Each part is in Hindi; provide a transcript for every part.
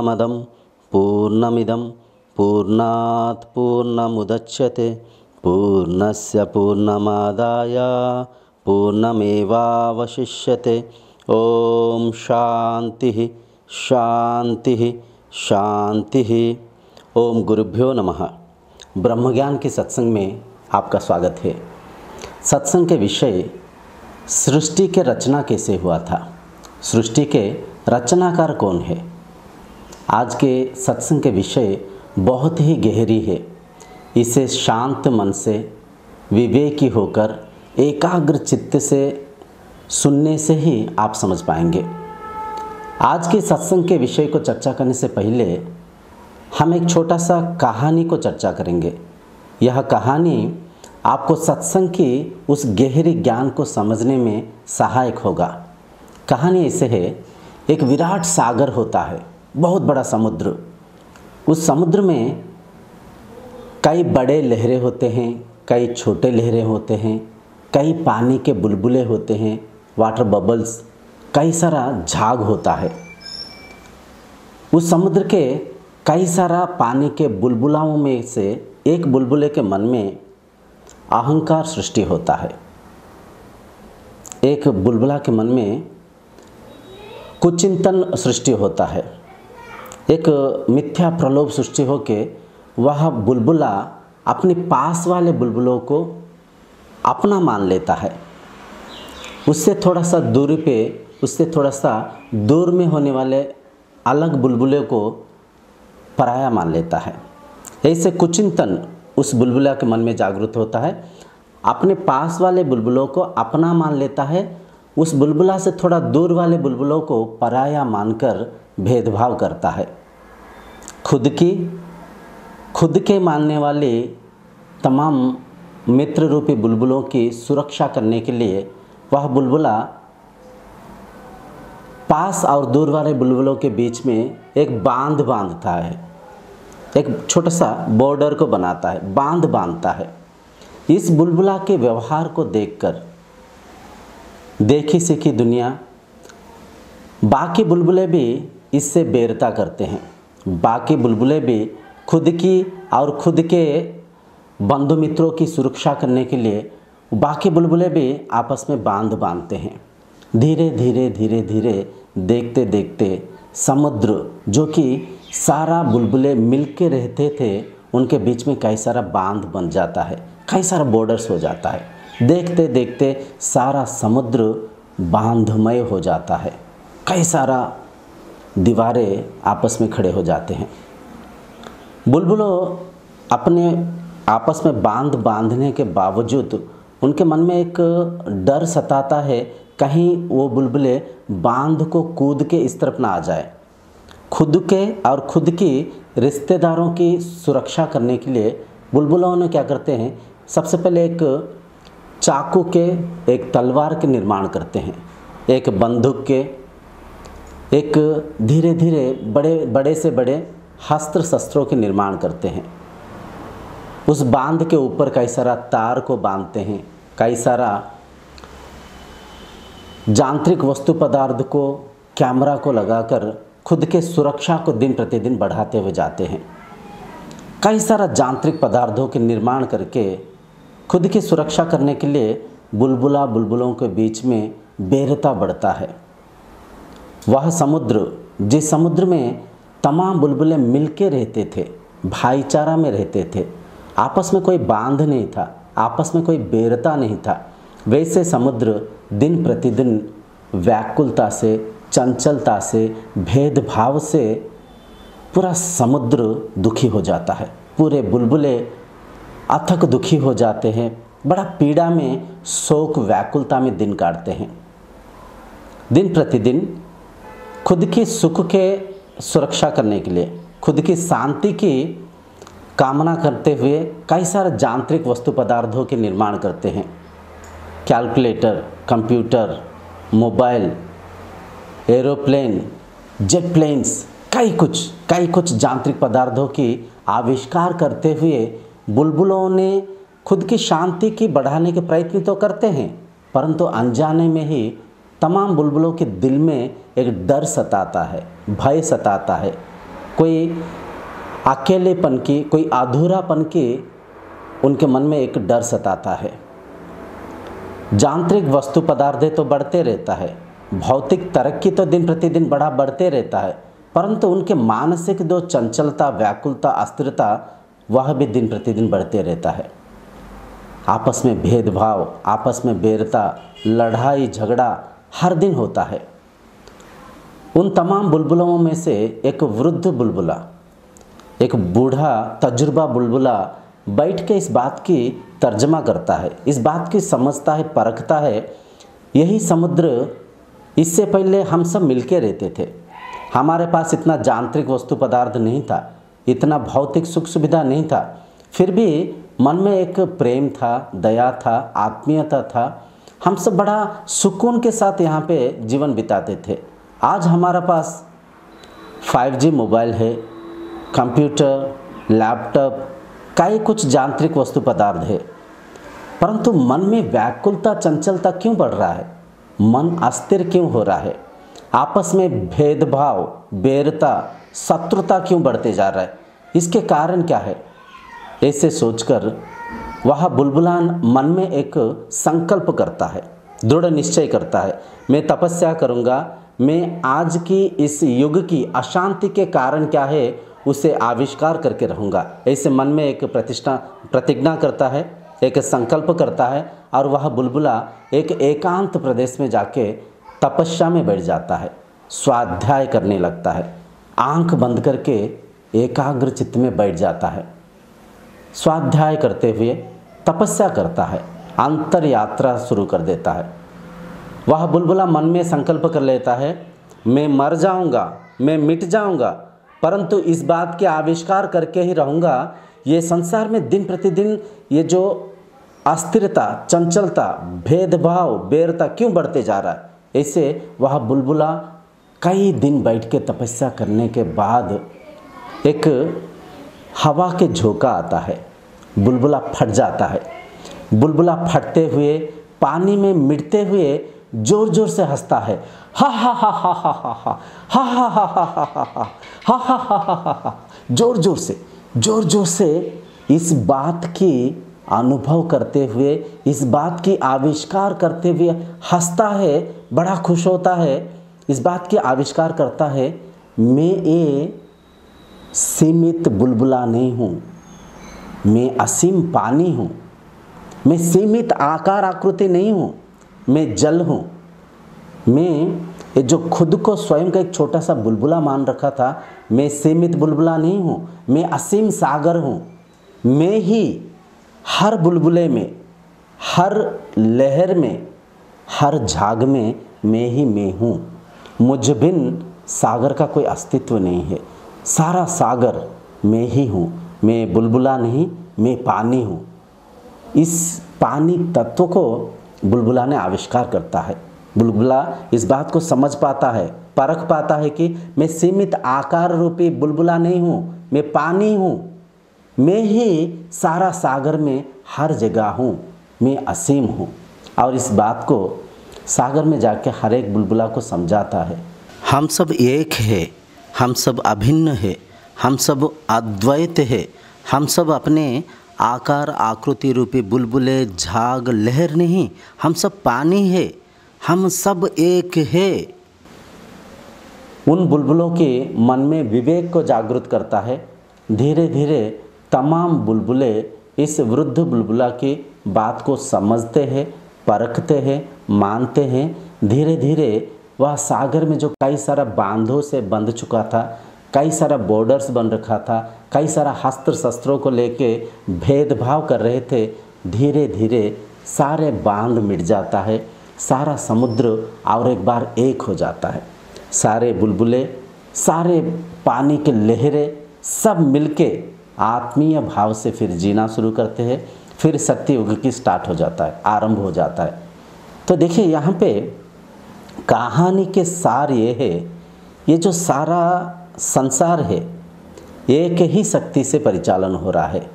पूर्णमदं पूर्णमिदं पूर्णात् पूर्णमुदच्यते पूर्णस्य पूर्णमादाय पूर्णमेवावशिष्यते। ओम शांति शांति शांति। ओम गुरुभ्यो नमः। ब्रह्मज्ञान के सत्संग में आपका स्वागत है। सत्संग के विषय सृष्टि के रचना कैसे हुआ था, सृष्टि के रचनाकार कौन है। आज के सत्संग के विषय बहुत ही गहरी है। इसे शांत मन से विवेकी होकर एकाग्र चित्त से सुनने से ही आप समझ पाएंगे। आज के सत्संग के विषय को चर्चा करने से पहले हम एक छोटा सा कहानी को चर्चा करेंगे। यह कहानी आपको सत्संग की उस गहरी ज्ञान को समझने में सहायक होगा। कहानी ऐसे है, एक विराट सागर होता है, बहुत बड़ा समुद्र। उस समुद्र में कई बड़े लहरें होते हैं, कई छोटे लहरें होते हैं, कई पानी के बुलबुले होते हैं, वाटर बबल्स, कई सारा झाग होता है। उस समुद्र के कई सारा पानी के बुलबुलाओं में से एक बुलबुले के मन में अहंकार सृष्टि होता है। एक बुलबुला के मन में कुचिंतन सृष्टि होता है, एक मिथ्या प्रलोभ सृष्टि होके वह बुलबुला अपने पास वाले बुलबुलों को अपना मान लेता है। उससे थोड़ा सा दूरी पे, उससे थोड़ा सा दूर में होने वाले अलग बुलबुले को पराया मान लेता है। ऐसे कुचिंतन उस बुलबुला के मन में जागृत होता है। अपने पास वाले बुलबुलों को अपना मान लेता है, उस बुलबुला से थोड़ा दूर वाले बुलबुलों को पराया मानकर भेदभाव करता है। खुद के मानने वाले तमाम मित्र रूपी बुलबुलों की सुरक्षा करने के लिए वह बुलबुला पास और दूर वाले बुलबुलों के बीच में एक बांध बांधता है, एक छोटा सा बॉर्डर को बनाता है, बांध बांधता है। इस बुलबुला के व्यवहार को देखकर देखी सीखी दुनिया, बाकी बुलबुले भी इससे बेरता करते हैं। बाकी बुलबुले भी खुद की और खुद के बंधु मित्रों की सुरक्षा करने के लिए बाकी बुलबुले भी आपस में बांध बांधते हैं। धीरे धीरे धीरे धीरे देखते देखते समुद्र, जो कि सारा बुलबुले मिलके रहते थे, उनके बीच में कई सारा बांध बन जाता है, कई सारा बॉर्डर्स हो जाता है। देखते देखते सारा समुद्र बांधमय हो जाता है, कई सारा दीवारें आपस में खड़े हो जाते हैं। बुलबुलों अपने आपस में बांध बांधने के बावजूद उनके मन में एक डर सताता है, कहीं वो बुलबुले बांध को कूद के इस तरफ ना आ जाए। खुद के और खुद की रिश्तेदारों की सुरक्षा करने के लिए बुलबुलों ने क्या करते हैं, सबसे पहले एक चाकू के, एक तलवार के निर्माण करते हैं, एक बंदूक के, एक धीरे धीरे बड़े से बड़े अस्त्र शस्त्रों के निर्माण करते हैं। उस बांध के ऊपर कई सारा तार को बांधते हैं, कई सारा यांत्रिक वस्तु पदार्थ को, कैमरा को लगाकर खुद के सुरक्षा को दिन प्रतिदिन बढ़ाते हुए जाते हैं। कई सारा यांत्रिक पदार्थों के निर्माण करके खुद की सुरक्षा करने के लिए बुलबुला बुलबुलों के बीच में बेरता बढ़ता है। वह समुद्र, जिस समुद्र में तमाम बुलबुले मिलके रहते थे, भाईचारा में रहते थे, आपस में कोई बांध नहीं था, आपस में कोई बेरता नहीं था, वैसे समुद्र दिन प्रतिदिन व्याकुलता से, चंचलता से, भेदभाव से पूरा समुद्र दुखी हो जाता है। पूरे बुलबुले अथक दुखी हो जाते हैं, बड़ा पीड़ा में, शोक व्याकुलता में दिन काटते हैं। दिन प्रतिदिन खुद की सुख के सुरक्षा करने के लिए, खुद की शांति की कामना करते हुए कई सारे यांत्रिक वस्तु पदार्थों के निर्माण करते हैं। Calculator, computer, mobile, aeroplane, jet planes, कई कुछ यांत्रिक पदार्थों की आविष्कार करते हुए बुलबुलों ने खुद की शांति की बढ़ाने के प्रयत्न तो करते हैं, परंतु अनजाने में ही तमाम बुलबुलों के दिल में एक डर सताता है, भय सताता है। कोई अकेलेपन की, कोई अधूरापन की उनके मन में एक डर सताता है। यांत्रिक वस्तु पदार्थ तो बढ़ते रहता है, भौतिक तरक्की तो दिन प्रतिदिन बढ़ते रहता है, परंतु उनके मानसिक जो चंचलता, व्याकुलता, अस्थिरता, वह भी दिन प्रतिदिन बढ़ते रहता है। आपस में भेदभाव, आपस में बैरता, लड़ाई झगड़ा हर दिन होता है। उन तमाम बुलबुलों में से एक वृद्ध बुलबुला, एक बूढ़ा तजुर्बा बुलबुला बैठ के इस बात की तर्जमा करता है, इस बात की समझता है, परखता है। यही समुद्र, इससे पहले हम सब मिलके रहते थे, हमारे पास इतना यांत्रिक वस्तु पदार्थ नहीं था, इतना भौतिक सुख सुविधा नहीं था, फिर भी मन में एक प्रेम था, दया था, आत्मीयता था। हम सब बड़ा सुकून के साथ यहाँ पे जीवन बिताते थे। आज हमारा पास 5G मोबाइल है, कंप्यूटर, लैपटॉप, कई कुछ यांत्रिक वस्तु पदार्थ है, परंतु मन में व्याकुलता, चंचलता क्यों बढ़ रहा है? मन अस्थिर क्यों हो रहा है? आपस में भेदभाव, बैरता, शत्रुता क्यों बढ़ते जा रहा है? इसके कारण क्या है? ऐसे सोचकर वह बुलबुला मन में एक संकल्प करता है, दृढ़ निश्चय करता है, मैं तपस्या करूँगा, मैं आज की इस युग की अशांति के कारण क्या है उसे आविष्कार करके रहूँगा। ऐसे मन में एक प्रतिज्ञा करता है, एक संकल्प करता है, और वह बुलबुला एक एकांत प्रदेश में जाके तपस्या में बैठ जाता है, स्वाध्याय करने लगता है, आंख बंद करके एकाग्र चित्त में बैठ जाता है, स्वाध्याय करते हुए तपस्या करता है, अंतर यात्रा शुरू कर देता है। वह बुलबुला मन में संकल्प कर लेता है, मैं मर जाऊंगा, मैं मिट जाऊंगा, परंतु इस बात के आविष्कार करके ही रहूँगा। ये संसार में दिन प्रतिदिन ये जो अस्थिरता, चंचलता, भेदभाव, बैरता क्यों बढ़ते जा रहा है? ऐसे वह बुलबुला कई दिन बैठ के तपस्या करने के बाद एक हवा के झोंका आता है, बुलबुला फट जाता है। बुलबुला फटते हुए, पानी में मिटते हुए जोर जोर से हंसता है, हा हा हा हा हा हा हा हा हा हा हा हा हा हा हा हा हा, जोर जोर से इस बात की अनुभव करते हुए, इस बात की आविष्कार करते हुए हंसता है, बड़ा खुश होता है, इस बात की आविष्कार करता है, मैं ये सीमित बुलबुला नहीं हूँ, मैं असीम पानी हूँ, मैं सीमित आकार आकृति नहीं हूँ, मैं जल हूँ। मैं ये जो खुद को स्वयं का एक छोटा सा बुलबुला मान रखा था, मैं सीमित बुलबुला नहीं हूँ, मैं असीम सागर हूँ। मैं ही हर बुलबुले में, हर लहर में, हर झाग में मैं हूँ। मुझ बिन सागर का कोई अस्तित्व नहीं है, सारा सागर मैं ही हूँ। मैं बुलबुला नहीं, मैं पानी हूँ। इस पानी तत्व को बुलबुला ने आविष्कार करता है। बुलबुला इस बात को समझ पाता है, परख पाता है कि मैं सीमित आकार रूपी बुलबुला नहीं हूँ, मैं पानी हूँ, मैं ही सारा सागर में हर जगह हूँ, मैं असीम हूँ। और इस बात को सागर में जाके हर एक बुलबुला को समझाता है, हम सब एक है, हम सब अभिन्न है, हम सब अद्वैत है, हम सब अपने आकार आकृति रूपी बुलबुले, झाग, लहर नहीं, हम सब पानी है, हम सब एक है। उन बुलबुलों के मन में विवेक को जागृत करता है। धीरे धीरे तमाम बुलबुले इस वृद्ध बुलबुला की बात को समझते हैं, परखते हैं, मानते हैं। धीरे धीरे वह सागर में जो कई सारा बांधों से बंध चुका था, कई सारा बॉर्डर्स बन रखा था, कई सारा अस्त्र शस्त्रों को लेके भेदभाव कर रहे थे, धीरे धीरे सारे बांध मिट जाता है, सारा समुद्र और एक बार एक हो जाता है। सारे बुलबुले, सारे पानी के लहरें सब मिलके आत्मीय भाव से फिर जीना शुरू करते हैं। फिर सत्ययुग की स्टार्ट हो जाता है, आरंभ हो जाता है। तो देखिए यहाँ पे कहानी के सार ये है, ये जो सारा संसार है एक ही शक्ति से परिचालन हो रहा है।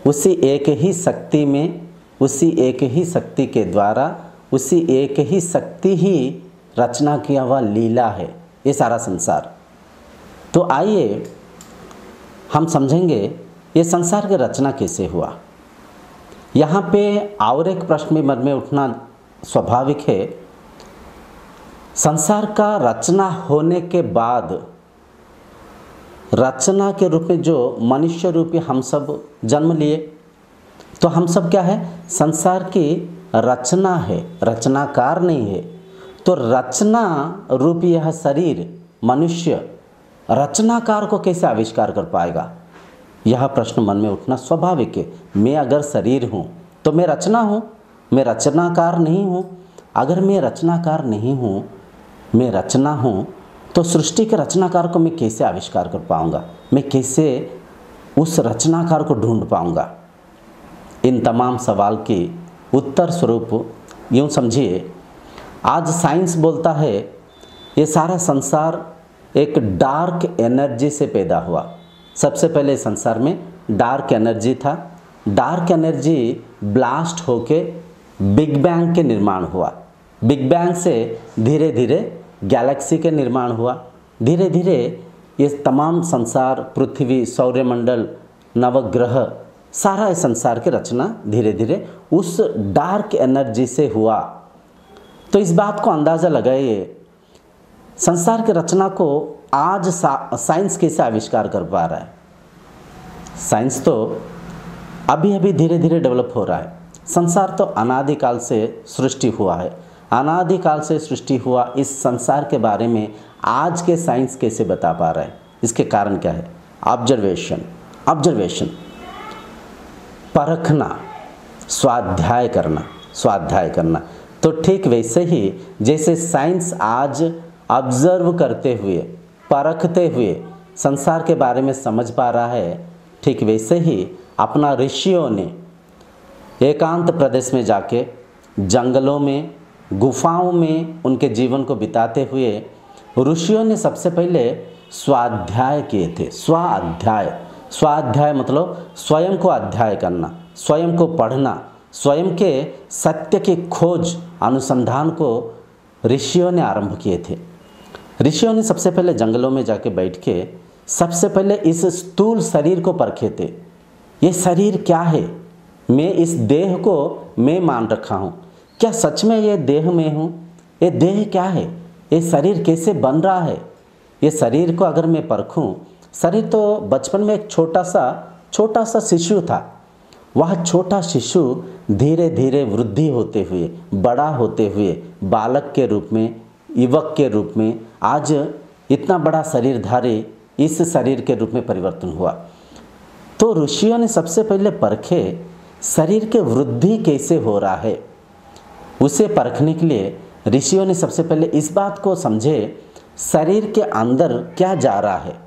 उसी एक ही शक्ति में, उसी एक ही शक्ति के द्वारा, उसी एक ही शक्ति ही रचना किया हुआ लीला है ये सारा संसार। तो आइए हम समझेंगे ये संसार की रचना कैसे हुआ। यहाँ पे और एक प्रश्न मन में उठना स्वाभाविक है। संसार का रचना होने के बाद रचना के रूप में जो मनुष्य रूपी हम सब जन्म लिए, तो हम सब क्या है, संसार की रचना है, रचनाकार नहीं है। तो रचना रूपी यह शरीर मनुष्य रचनाकार को कैसे आविष्कार कर पाएगा, यह प्रश्न मन में उठना स्वाभाविक है। मैं अगर शरीर हूँ तो मैं रचना हूँ, मैं रचनाकार नहीं हूँ। अगर मैं रचनाकार नहीं हूँ, मैं रचना हूँ, तो सृष्टि के रचनाकार को मैं कैसे आविष्कार कर पाऊँगा, मैं कैसे उस रचनाकार को ढूंढ पाऊँगा। इन तमाम सवाल की उत्तर स्वरूप यूँ समझिए, आज साइंस बोलता है ये सारा संसार एक डार्क एनर्जी से पैदा हुआ। सबसे पहले संसार में डार्क एनर्जी था, डार्क एनर्जी ब्लास्ट होके बिग बैंग के निर्माण हुआ। बिग बैंग से धीरे धीरे गैलेक्सी के निर्माण हुआ। धीरे धीरे ये तमाम संसार, पृथ्वी, सौरमंडल, नवग्रह, सारा इस संसार की रचना धीरे धीरे उस डार्क एनर्जी से हुआ। तो इस बात को अंदाज़ा लगाइए, संसार की रचना को आज साइंस कैसे आविष्कार कर पा रहा है। साइंस तो अभी अभी धीरे धीरे डेवलप हो रहा है। संसार तो अनादिकाल से सृष्टि हुआ है, अनादिकाल से सृष्टि हुआ इस संसार के बारे में आज के साइंस कैसे बता पा रहा है। इसके कारण क्या है, ऑब्जर्वेशन, परखना, स्वाध्याय करना। तो ठीक वैसे ही जैसे साइंस आज ऑब्जर्व करते हुए, परखते हुए संसार के बारे में समझ पा रहा है, ठीक वैसे ही अपना ऋषियों ने एकांत प्रदेश में जाके, जंगलों में, गुफाओं में उनके जीवन को बिताते हुए ऋषियों ने सबसे पहले स्वाध्याय किए थे। स्वाध्याय मतलब स्वयं को अध्याय करना, स्वयं को पढ़ना, स्वयं के सत्य की खोज, अनुसंधान को ऋषियों ने आरंभ किए थे। ऋषियों ने सबसे पहले जंगलों में जाके बैठ के सबसे पहले इस स्थूल शरीर को परखे थे। ये शरीर क्या है, मैं इस देह को मैं मान रखा हूँ, क्या सच में ये देह में हूँ, ये देह क्या है, ये शरीर कैसे बन रहा है। ये शरीर को अगर मैं परखूँ, शरीर तो बचपन में एक छोटा सा शिशु था। वह छोटा शिशु धीरे धीरे वृद्धि होते हुए, बड़ा होते हुए, बालक के रूप में, युवक के रूप में, आज इतना बड़ा शरीरधारी इस शरीर के रूप में परिवर्तन हुआ। तो ऋषियों ने सबसे पहले परखे शरीर के वृद्धि कैसे हो रहा है। उसे परखने के लिए ऋषियों ने सबसे पहले इस बात को समझे, शरीर के अंदर क्या जा रहा है।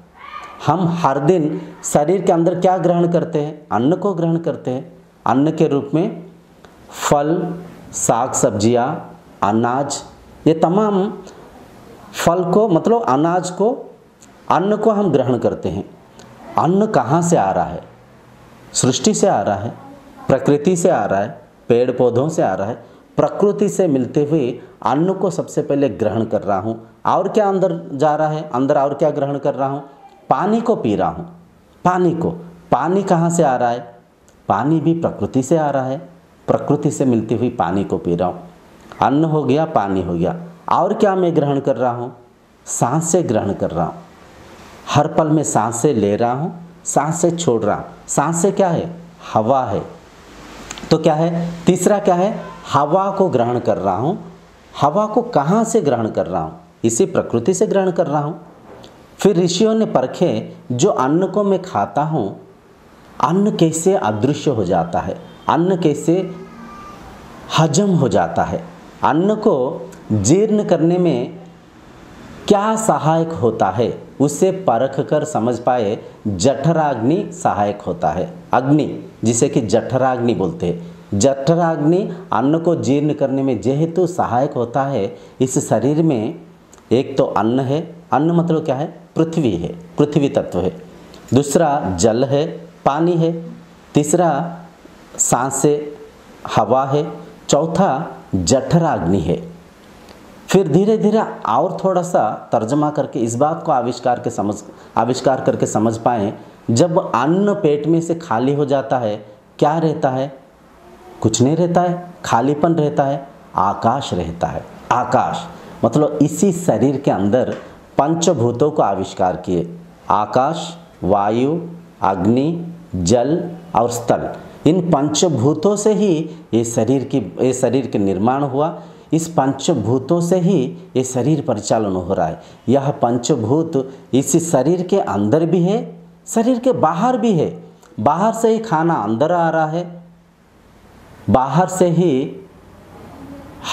हम हर दिन शरीर के अंदर क्या ग्रहण करते हैं, अन्न को ग्रहण करते हैं। अन्न के रूप में फल, साग सब्जियाँ, अनाज, ये तमाम फल को मतलब अनाज को, अन्न को हम ग्रहण करते हैं। अन्न कहाँ से आ रहा है, सृष्टि से आ रहा है, प्रकृति से आ रहा है, पेड़ पौधों से आ रहा है। प्रकृति से मिलते हुए अन्न को सबसे पहले ग्रहण कर रहा हूँ। और क्या अंदर जा रहा है, अंदर और क्या ग्रहण कर रहा हूँ, पानी को पी रहा हूँ। पानी कहाँ से आ रहा है, पानी भी प्रकृति से आ रहा है, प्रकृति से मिलती हुई पानी को पी रहा हूँ। अन्न हो गया, पानी हो गया, और क्या मैं ग्रहण कर रहा हूँ, सांसें ग्रहण कर रहा हूँ। हर पल में सांसें ले रहा हूँ, सांसें छोड़ रहा हूँ। सांसें क्या है, हवा है। तो क्या है, तीसरा क्या है, हवा को ग्रहण कर रहा हूँ। हवा को कहाँ से ग्रहण कर रहा हूँ, इसी प्रकृति से ग्रहण कर रहा हूँ। फिर ऋषियों ने परखे, जो अन्न को मैं खाता हूँ, अन्न कैसे अदृश्य हो जाता है, अन्न कैसे हजम हो जाता है, अन्न को जीर्ण करने में क्या सहायक होता है, उसे परख कर समझ पाए। जठराग्नि सहायक होता है, अग्नि जिसे कि जठराग्नि बोलते हैं। जठराग्नि अन्न को जीर्ण करने में जेहेतु सहायक होता है। इस शरीर में एक तो अन्न है, अन्न मतलब क्या है, पृथ्वी है, पृथ्वी तत्व है। दूसरा जल है, पानी है। तीसरा सांसें, हवा है। चौथा जठराग्नि है। फिर धीरे धीरे और थोड़ा सा तर्जमा करके इस बात को आविष्कार करके समझ पाएँ, जब अन्न पेट में से खाली हो जाता है, क्या रहता है? कुछ नहीं रहता है, खालीपन रहता है, आकाश रहता है। आकाश मतलब इसी शरीर के अंदर पंचभूतों को आविष्कार किए, आकाश, वायु, अग्नि, जल और स्थल। इन पंचभूतों से ही ये शरीर के निर्माण हुआ। इस पंचभूतों से ही ये शरीर परिचालन हो रहा है। यह पंचभूत इसी शरीर के अंदर भी है, शरीर के बाहर भी है। बाहर से ही खाना अंदर आ रहा है, बाहर से ही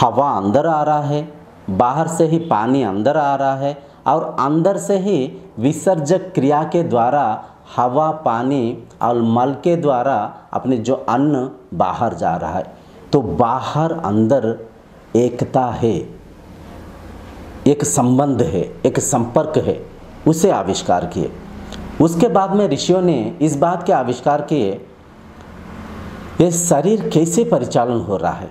हवा अंदर आ रहा है, बाहर से ही पानी अंदर आ रहा है, और अंदर से ही विसर्जक क्रिया के द्वारा हवा, पानी और मल के द्वारा अपने जो अन्न बाहर जा रहा है। तो बाहर अंदर एकता है, एक संबंध है, एक संपर्क है, उसे आविष्कार किए। उसके बाद में ऋषियों ने इस बात के आविष्कार किए, ये शरीर कैसे परिचालन हो रहा है।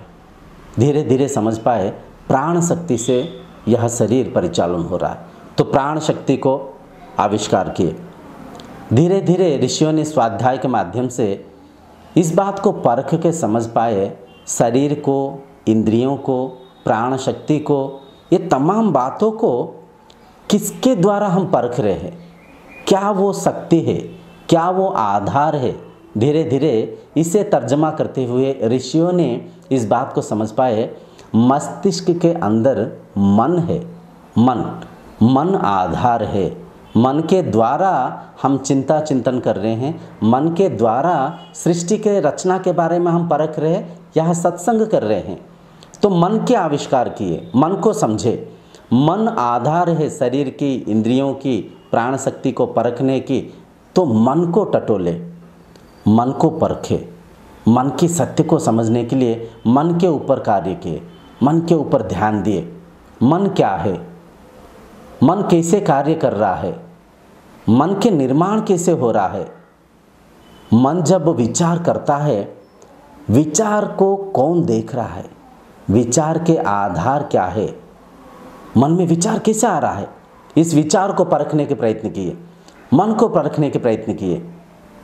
धीरे धीरे समझ पाए प्राण शक्ति से यह शरीर परिचालन हो रहा है, तो प्राण शक्ति को आविष्कार किए। धीरे धीरे ऋषियों ने स्वाध्याय के माध्यम से इस बात को परख के समझ पाए, शरीर को, इंद्रियों को, प्राण शक्ति को, ये तमाम बातों को किसके द्वारा हम परख रहे हैं, क्या वो शक्ति है, क्या वो आधार है। धीरे धीरे इसे तर्जमा करते हुए ऋषियों ने इस बात को समझ पाए, मस्तिष्क के अंदर मन है, मन आधार है। मन के द्वारा हम चिंतन कर रहे हैं, मन के द्वारा सृष्टि के रचना के बारे में हम परख रहे हैं, यह सत्संग कर रहे हैं। तो मन के आविष्कार किए, मन को समझे। मन आधार है शरीर की, इंद्रियों की, प्राण शक्ति को परखने की। तो मन को टटोले, मन को परखे, मन की सत्य को समझने के लिए मन के ऊपर कार्य किए, मन के ऊपर ध्यान दिए। मन क्या है, मन कैसे कार्य कर रहा है, मन के निर्माण कैसे हो रहा है। मन जब विचार करता है, विचार को कौन देख रहा है, विचार के आधार क्या है, मन में विचार कैसे आ रहा है, इस विचार को परखने के प्रयत्न किए, मन को परखने के प्रयत्न किए।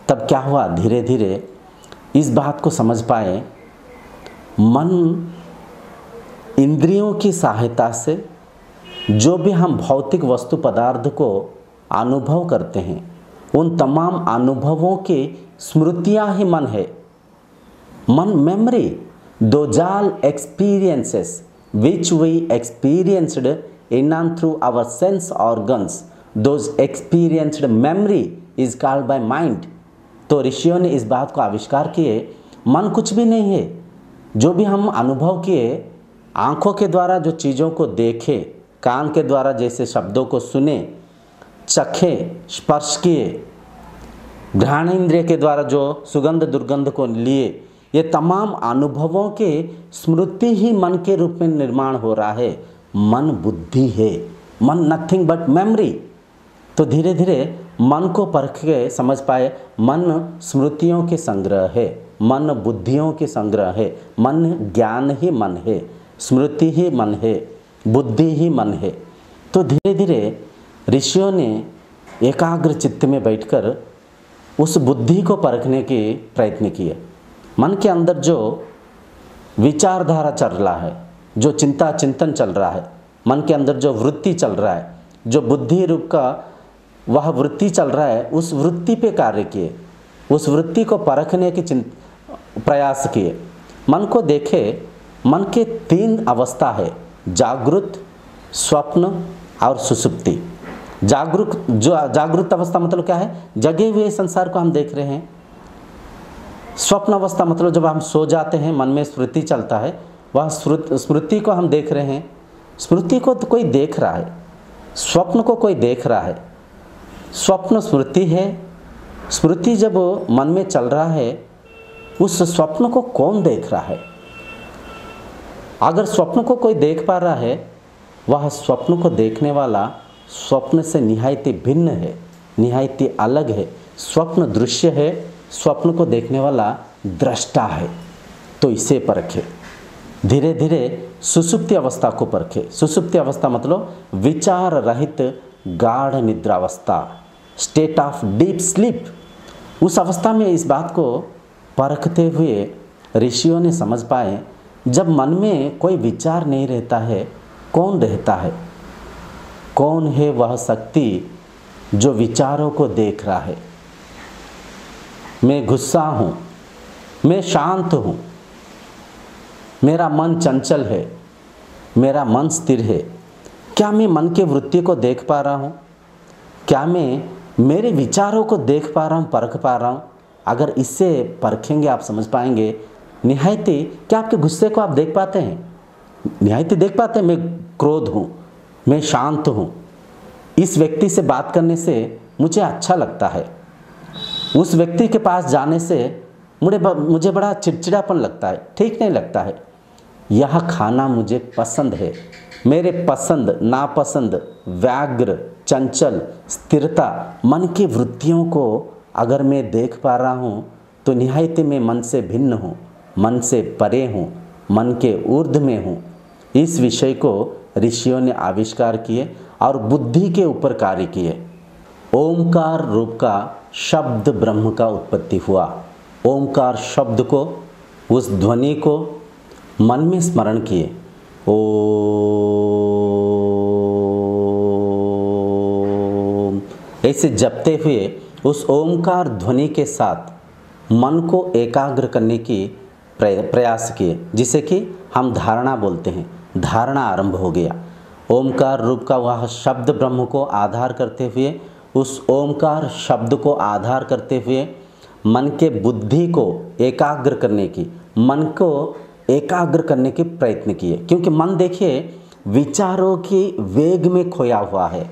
तब क्या हुआ, धीरे धीरे इस बात को समझ पाए, मन इंद्रियों की सहायता से जो भी हम भौतिक वस्तु पदार्थ को अनुभव करते हैं, उन तमाम अनुभवों की स्मृतियां ही मन है। मन memory, those all experiences which we experienced in and through our sense organs, those experienced memory is called by mind। तो ऋषियों ने इस बात को आविष्कार किए, मन कुछ भी नहीं है। जो भी हम अनुभव किए, आँखों के द्वारा जो चीज़ों को देखे, कान के द्वारा जैसे शब्दों को सुने, चखे, स्पर्श किए, घ्राण इंद्रिय के द्वारा जो सुगंध दुर्गंध को लिए, ये तमाम अनुभवों के स्मृति ही मन के रूप में निर्माण हो रहा है। मन बुद्धि है, मन नथिंग बट मेमोरी। तो धीरे धीरे मन को परख के समझ पाए, मन स्मृतियों के संग्रह है, मन बुद्धियों के संग्रह है, मन ज्ञान ही मन है, स्मृति ही मन है, बुद्धि ही मन है। तो धीरे धीरे ऋषियों ने एकाग्र चित्त में बैठकर उस बुद्धि को परखने के प्रयत्न किए। मन के अंदर जो विचारधारा चल रहा है, जो चिंतन चल रहा है, मन के अंदर जो वृत्ति चल रहा है, जो बुद्धि रूप का वह वृत्ति चल रहा है, उस वृत्ति पे कार्य किए, उस वृत्ति को परखने की प्रयास किए। मन को देखे, मन के 3 अवस्था है, जागृत, स्वप्न और सुषुप्ति। जागृत अवस्था मतलब क्या है, जगे हुए संसार को हम देख रहे हैं। स्वप्न अवस्था मतलब जब हम सो जाते हैं, मन में स्मृति चलता है, वह स्मृति को हम देख रहे हैं। स्मृति को तो कोई देख रहा है, स्वप्न को कोई देख रहा है। स्वप्न स्मृति है, स्मृति जब मन में चल रहा है, उस स्वप्न को कौन देख रहा है। अगर स्वप्न को कोई देख पा रहा है, वह स्वप्न को देखने वाला स्वप्न से निहायती भिन्न है, निहायती अलग है। स्वप्न दृश्य है, स्वप्न को देखने वाला दृष्टा है। तो इसे परखे। धीरे धीरे सुषुप्ति अवस्था को परखे। सुषुप्ति अवस्था मतलब विचार रहित गाढ़ निद्रावस्था, स्टेट ऑफ डीप स्लीप। उस अवस्था में इस बात को परखते हुए ऋषियों ने समझ पाए, जब मन में कोई विचार नहीं रहता है, कौन रहता है? कौन है वह शक्ति जो विचारों को देख रहा है? मैं गुस्सा हूँ, मैं शांत हूँ, मेरा मन चंचल है, मेरा मन स्थिर है। क्या मैं मन की वृत्ति को देख पा रहा हूँ? क्या मैं मेरे विचारों को देख पा रहा हूँ, परख पा रहा हूँ? अगर इससे परखेंगे आप समझ पाएंगे। निहायती क्या आपके गुस्से को आप देख पाते हैं? निहायती देख पाते हैं। मैं क्रोध हूँ, मैं शांत हूँ, इस व्यक्ति से बात करने से मुझे अच्छा लगता है, उस व्यक्ति के पास जाने से मुझे बड़ा चिड़चिड़ापन लगता है, ठीक नहीं लगता है। यह खाना मुझे पसंद है। मेरे पसंद नापसंद, व्याग्र, चंचल, स्थिरता, मन की वृत्तियों को अगर मैं देख पा रहा हूँ तो निहायती मैं मन से भिन्न हूँ, मन से परे हूँ, मन के ऊर्ध्व में हूँ। इस विषय को ऋषियों ने आविष्कार किए और बुद्धि के ऊपर कार्य किए। ओमकार रूप का शब्द ब्रह्म का उत्पत्ति हुआ। ओमकार शब्द को, उस ध्वनि को मन में स्मरण किए। ओम ऐसे जपते हुए उस ओमकार ध्वनि के साथ मन को एकाग्र करने की प्रयास किए, जिसे कि हम धारणा बोलते हैं। धारणा आरंभ हो गया। ओमकार रूप का वह शब्द ब्रह्म को आधार करते हुए, उस ओमकार शब्द को आधार करते हुए मन के बुद्धि को एकाग्र करने की, मन को एकाग्र करने के प्रयत्न किए। क्योंकि मन देखिए विचारों की वेग में खोया हुआ है,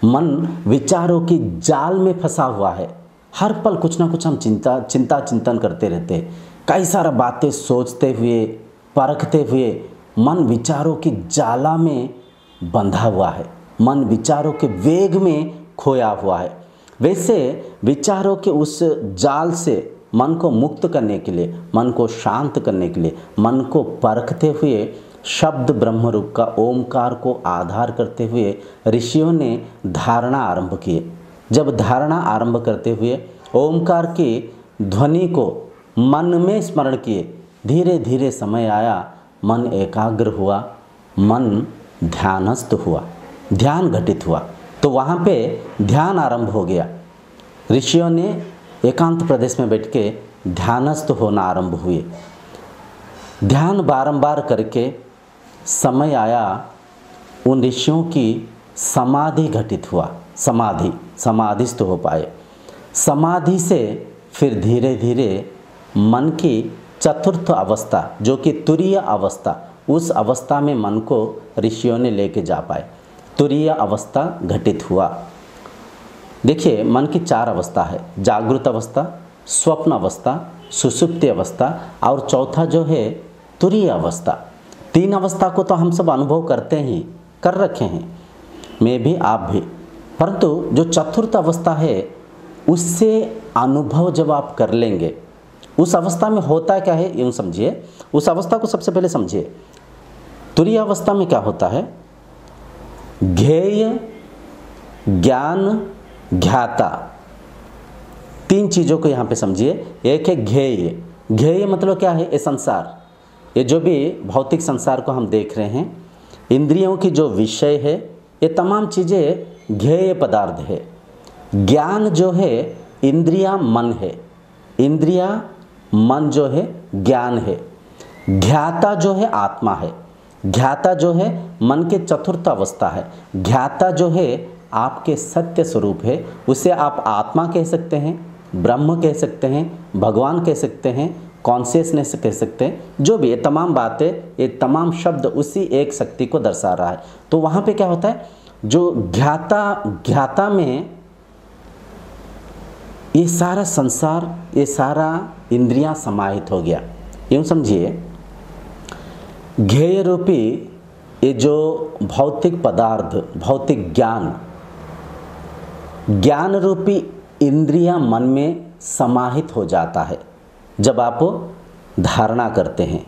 मन विचारों की जाल में फंसा हुआ है। हर पल कुछ ना कुछ हम चिंतन करते रहते हैं। कई सारा बातें सोचते हुए, परखते हुए मन विचारों की जाला में बंधा हुआ है, मन विचारों के वेग में खोया हुआ है। वैसे विचारों के उस जाल से मन को मुक्त करने के लिए, मन को शांत करने के लिए, मन को परखते हुए शब्द ब्रह्म रूप का ओमकार को आधार करते हुए ऋषियों ने धारणा आरंभ किए। जब धारणा आरंभ करते हुए ओमकार की ध्वनि को मन में स्मरण किए, धीरे धीरे समय आया, मन एकाग्र हुआ, मन ध्यानस्थ हुआ, ध्यान घटित हुआ। तो वहाँ पे ध्यान आरंभ हो गया। ऋषियों ने एकांत प्रदेश में बैठ के ध्यानस्थ होना आरंभ हुए। ध्यान बारंबार करके समय आया, उन ऋषियों की समाधि घटित हुआ। समाधिस्थ हो पाए। समाधि से फिर धीरे धीरे मन की चतुर्थ अवस्था, जो कि तुरीय अवस्था, उस अवस्था में मन को ऋषियों ने लेके जा पाए। तुरीय अवस्था घटित हुआ। देखिए मन की 4 अवस्था है, जागृत अवस्था, स्वप्न अवस्था, सुषुप्ति अवस्था और चौथा जो है तुरीय अवस्था। 3 अवस्था को तो हम सब अनुभव करते ही कर रखे हैं, मैं भी आप भी। परंतु जो चतुर्थ अवस्था है उससे अनुभव जब आप कर लेंगे, उस अवस्था में होता क्या है यूँ समझिए। उस अवस्था को सबसे पहले समझिए। तुरीय अवस्था में क्या होता है? ज्ञेय, ज्ञान, ज्ञाता, 3 चीज़ों को यहाँ पे समझिए। एक है ज्ञेय। ज्ञेय मतलब क्या है? ये संसार, ये जो भी भौतिक संसार को हम देख रहे हैं, इंद्रियों की जो विषय है, ये तमाम चीज़ें ज्ञेय पदार्थ है। ज्ञान जो है इंद्रिया मन है, इंद्रिया मन जो है ज्ञान है। ज्ञाता जो है आत्मा है। ज्ञाता जो है मन के चतुर्थ अवस्था है। ज्ञाता जो है आपके सत्य स्वरूप है। उसे आप आत्मा कह सकते हैं, ब्रह्म कह सकते हैं, भगवान कह सकते हैं, कॉन्शियसनेस कह सकते हैं। जो भी ये तमाम बातें, ये तमाम शब्द उसी एक शक्ति को दर्शा रहा है। तो वहाँ पे क्या होता है? जो ज्ञाता में ये सारा संसार, ये सारा इंद्रियां समाहित हो गया। यूँ समझिए ज्ञेय रूपी ये जो भौतिक पदार्थ, भौतिक ज्ञान रूपी इंद्रियां मन में समाहित हो जाता है जब आप धारणा करते हैं,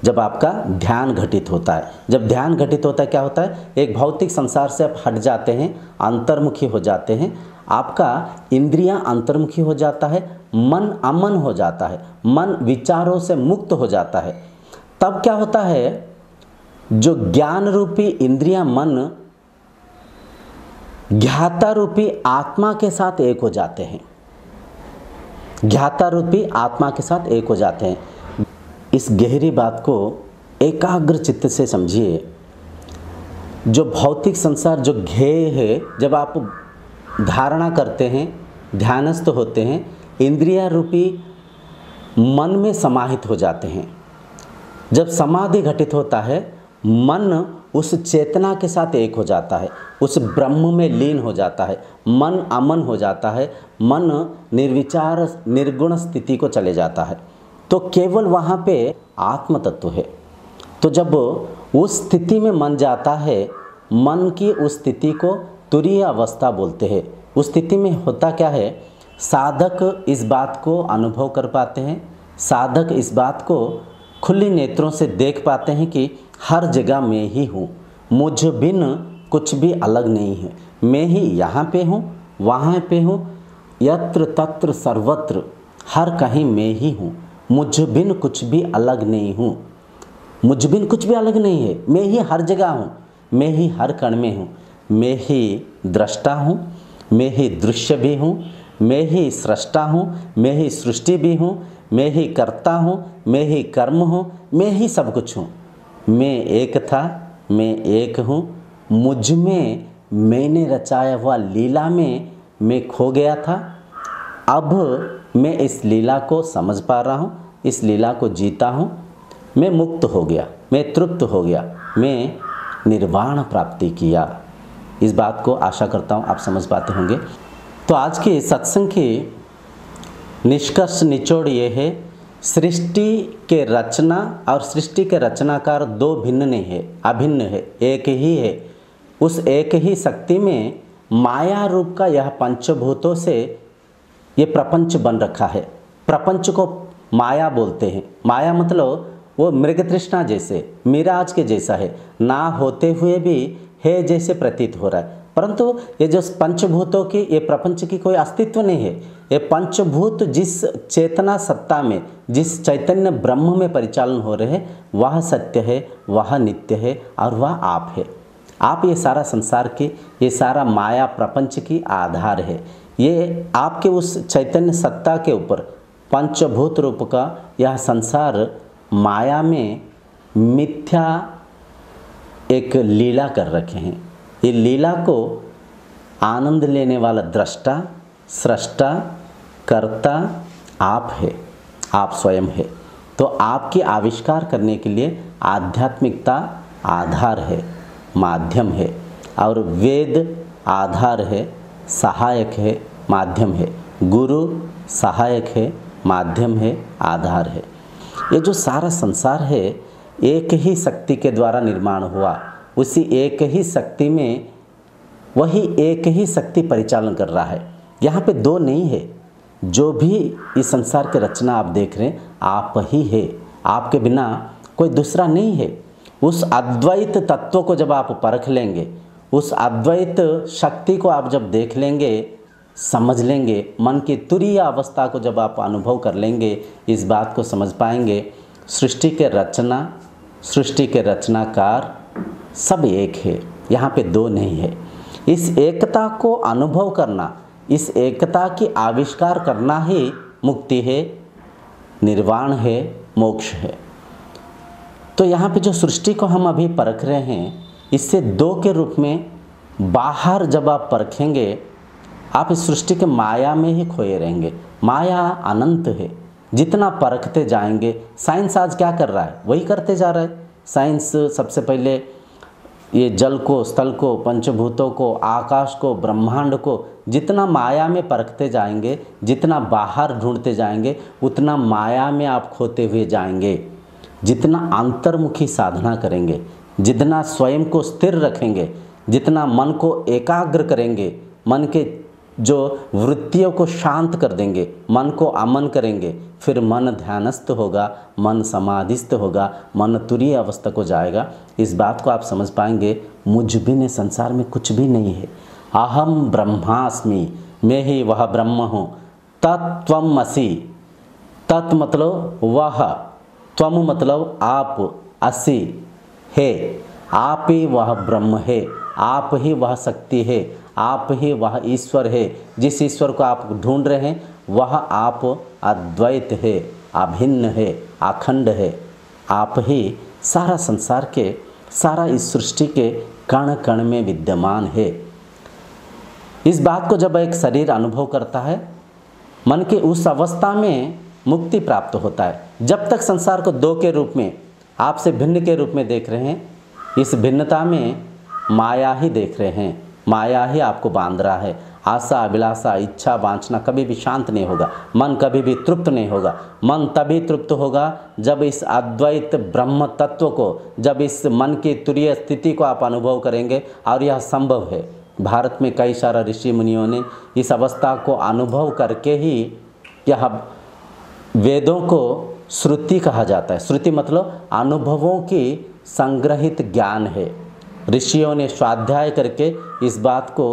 जब आपका ध्यान घटित होता है। जब ध्यान घटित होता है क्या होता है? एक भौतिक संसार से आप हट जाते हैं, अंतर्मुखी हो जाते हैं आपका इंद्रियां अंतर्मुखी हो जाता है, मन अमन हो जाता है, मन विचारों से मुक्त हो जाता है। तब क्या होता है, जो ज्ञान रूपी इंद्रियां मन ज्ञाता रूपी आत्मा के साथ एक हो जाते हैं, ज्ञाता रूपी आत्मा के साथ एक हो जाते हैं। इस गहरी बात को एकाग्र चित्त से समझिए। जो भौतिक संसार जो ज्ञेय है, जब आप धारणा करते हैं, ध्यानस्थ होते हैं, इंद्रिया रूपी मन में समाहित हो जाते हैं। जब समाधि घटित होता है, मन उस चेतना के साथ एक हो जाता है, उस ब्रह्म में लीन हो जाता है, मन अमन हो जाता है, मन निर्विचार निर्गुण स्थिति को चले जाता है। तो केवल वहाँ पे आत्म तत्व है। तो जब उस स्थिति में मन जाता है, मन की उस स्थिति को तुरीय अवस्था बोलते हैं। उस स्थिति में होता क्या है, साधक इस बात को अनुभव कर पाते हैं, साधक इस बात को खुली नेत्रों से देख पाते हैं कि हर जगह मैं ही हूँ, मुझ बिन कुछ भी अलग नहीं है, मैं ही यहाँ पे हूँ, वहाँ पे हूँ, यत्र तत्र सर्वत्र, हर कहीं मैं ही हूँ, मुझ बिन कुछ भी अलग नहीं हूँ, मुझ बिन कुछ भी अलग नहीं है, मैं ही हर जगह हूँ, मैं ही हर कण में हूँ, मैं ही दृष्टा हूँ, मैं ही दृश्य भी हूँ, मैं ही सृष्टा हूँ, मैं ही सृष्टि भी हूँ, मैं ही कर्ता हूँ, मैं ही कर्म हूँ, मैं ही सब कुछ हूँ। मैं एक था, मैं एक हूँ, मुझ में मैंने रचाया हुआ लीला में मैं खो गया था। अब मैं इस लीला को समझ पा रहा हूँ, इस लीला को जीता हूँ, मैं मुक्त हो गया, मैं तृप्त हो गया, मैं निर्वाण प्राप्ति किया। इस बात को आशा करता हूँ आप समझ पाते होंगे। तो आज के सत्संग की निष्कर्ष निचोड़ ये है, सृष्टि के रचना और सृष्टि के रचनाकार दो भिन्न नहीं है, अभिन्न है, एक ही है। उस एक ही शक्ति में माया रूप का यह पंचभूतों से ये प्रपंच बन रखा है। प्रपंच को माया बोलते हैं। माया मतलब वो मृग तृष्णा जैसे, मिराज के जैसा है, ना होते हुए भी है जैसे प्रतीत हो रहा है। परंतु ये जो पंचभूतों की, ये प्रपंच की कोई अस्तित्व नहीं है। ये पंचभूत जिस चेतना सत्ता में, जिस चैतन्य ब्रह्म में परिचालन हो रहे हैं, वह सत्य है, वह नित्य है और वह आप है। आप ये सारा संसार की, ये सारा माया प्रपंच की आधार है। ये आपके उस चैतन्य सत्ता के ऊपर पंचभूत रूप का यह संसार माया में मिथ्या एक लीला कर रखे हैं। ये लीला को आनंद लेने वाला दृष्टा, सृष्टा, कर्ता आप है, आप स्वयं है। तो आपके आविष्कार करने के लिए आध्यात्मिकता आधार है, माध्यम है, और वेद आधार है, सहायक है, माध्यम है, गुरु सहायक है, माध्यम है, आधार है। ये जो सारा संसार है एक ही शक्ति के द्वारा निर्माण हुआ, उसी एक ही शक्ति में वही एक ही शक्ति परिचालन कर रहा है। यहाँ पे दो नहीं है। जो भी इस संसार की रचना आप देख रहे हैं, आप ही है, आपके बिना कोई दूसरा नहीं है। उस अद्वैत तत्व को जब आप परख लेंगे, उस अद्वैत शक्ति को आप जब देख लेंगे, समझ लेंगे, मन की तुरीय अवस्था को जब आप अनुभव कर लेंगे, इस बात को समझ पाएंगे, सृष्टि के रचना, सृष्टि के रचनाकार सब एक है, यहाँ पे दो नहीं है। इस एकता को अनुभव करना, इस एकता की आविष्कार करना ही मुक्ति है, निर्वाण है, मोक्ष है। तो यहाँ पे जो सृष्टि को हम अभी परख रहे हैं, इससे दो के रूप में बाहर जब आप परखेंगे, आप इस सृष्टि के माया में ही खोए रहेंगे। माया अनंत है, जितना परखते जाएंगे। साइंस आज क्या कर रहा है, वही करते जा रहा है। साइंस सबसे पहले ये जल को, स्थल को, पंचभूतों को, आकाश को, ब्रह्मांड को जितना माया में परखते जाएंगे, जितना बाहर ढूंढते जाएंगे, उतना माया में आप खोते हुए जाएंगे। जितना अंतर्मुखी साधना करेंगे, जितना स्वयं को स्थिर रखेंगे, जितना मन को एकाग्र करेंगे, मन के जो वृत्तियों को शांत कर देंगे, मन को अमन करेंगे, फिर मन ध्यानस्थ होगा, मन समाधिस्थ होगा, मन तुरीय अवस्था को जाएगा। इस बात को आप समझ पाएंगे, मुझ बिन संसार में कुछ भी नहीं है। अहम ब्रह्मास्मि, मैं ही वह ब्रह्म हूँ। तत्त्वमसि, तत् मतलब वह, त्वम मतलब आप, असि है, आप ही वह ब्रह्म है, आप ही वह शक्ति है, आप ही वह ईश्वर है। जिस ईश्वर को आप ढूंढ रहे हैं वह आप अद्वैत है, अभिन्न है, अखंड है। आप ही सारा संसार के, सारा इस सृष्टि के कण कण में विद्यमान है। इस बात को जब एक शरीर अनुभव करता है, मन के उस अवस्था में मुक्ति प्राप्त होता है। जब तक संसार को दो के रूप में, आपसे भिन्न के रूप में देख रहे हैं, इस भिन्नता में माया ही देख रहे हैं, माया ही आपको बांध रहा है। आशा, अभिलाषा, इच्छा, वांछना कभी भी शांत नहीं होगा, मन कभी भी तृप्त नहीं होगा। मन तभी तृप्त होगा जब इस अद्वैत ब्रह्म तत्व को, जब इस मन की तुरीय स्थिति को आप अनुभव करेंगे। और यह संभव है। भारत में कई सारे ऋषि मुनियों ने इस अवस्था को अनुभव करके ही, यह वेदों को श्रुति कहा जाता है। श्रुति मतलब अनुभवों की संग्रहित ज्ञान है। ऋषियों ने स्वाध्याय करके इस बात को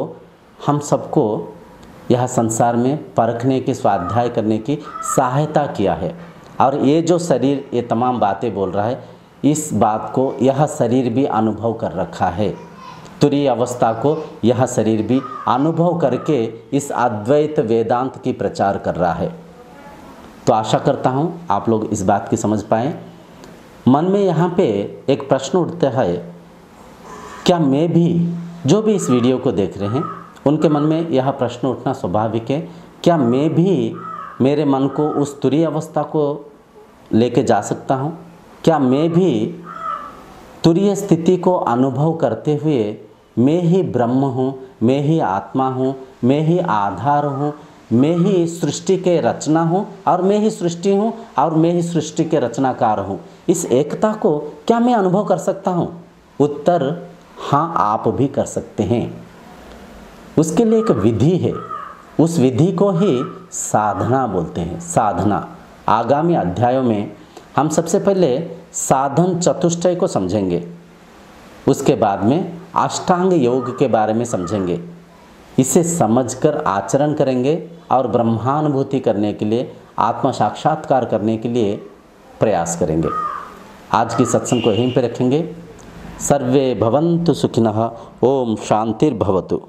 हम सबको यह संसार में परखने की, स्वाध्याय करने की सहायता किया है। और ये जो शरीर ये तमाम बातें बोल रहा है, इस बात को यह शरीर भी अनुभव कर रखा है। तुरीय अवस्था को यह शरीर भी अनुभव करके इस अद्वैत वेदांत की प्रचार कर रहा है। तो आशा करता हूँ आप लोग इस बात की समझ पाएँ। मन में यहाँ पे एक प्रश्न उठता है, क्या मैं भी, जो भी इस वीडियो को देख रहे हैं उनके मन में यह प्रश्न उठना स्वाभाविक है, क्या मैं भी मेरे मन को उस तुरीय अवस्था को लेके जा सकता हूँ? क्या मैं भी तुरीय स्थिति को अनुभव करते हुए मैं ही ब्रह्म हूँ, मैं ही आत्मा हूँ, मैं ही आधार हूँ, मैं ही सृष्टि के रचना हूँ और मैं ही सृष्टि हूँ और मैं ही सृष्टि के रचनाकार हूँ, इस एकता को क्या मैं अनुभव कर सकता हूँ? उत्तर हाँ, आप भी कर सकते हैं। उसके लिए एक विधि है, उस विधि को ही साधना बोलते हैं। साधना, आगामी अध्यायों में हम सबसे पहले साधन चतुष्टय को समझेंगे, उसके बाद में अष्टांग योग के बारे में समझेंगे। इसे समझकर आचरण करेंगे और ब्रह्मानुभूति करने के लिए, आत्म साक्षात्कार करने के लिए प्रयास करेंगे। आज की सत्संग को यहीं पे रखेंगे। सर्वे भवन्तु सुखिनः। ओम शांतिर्भवतु।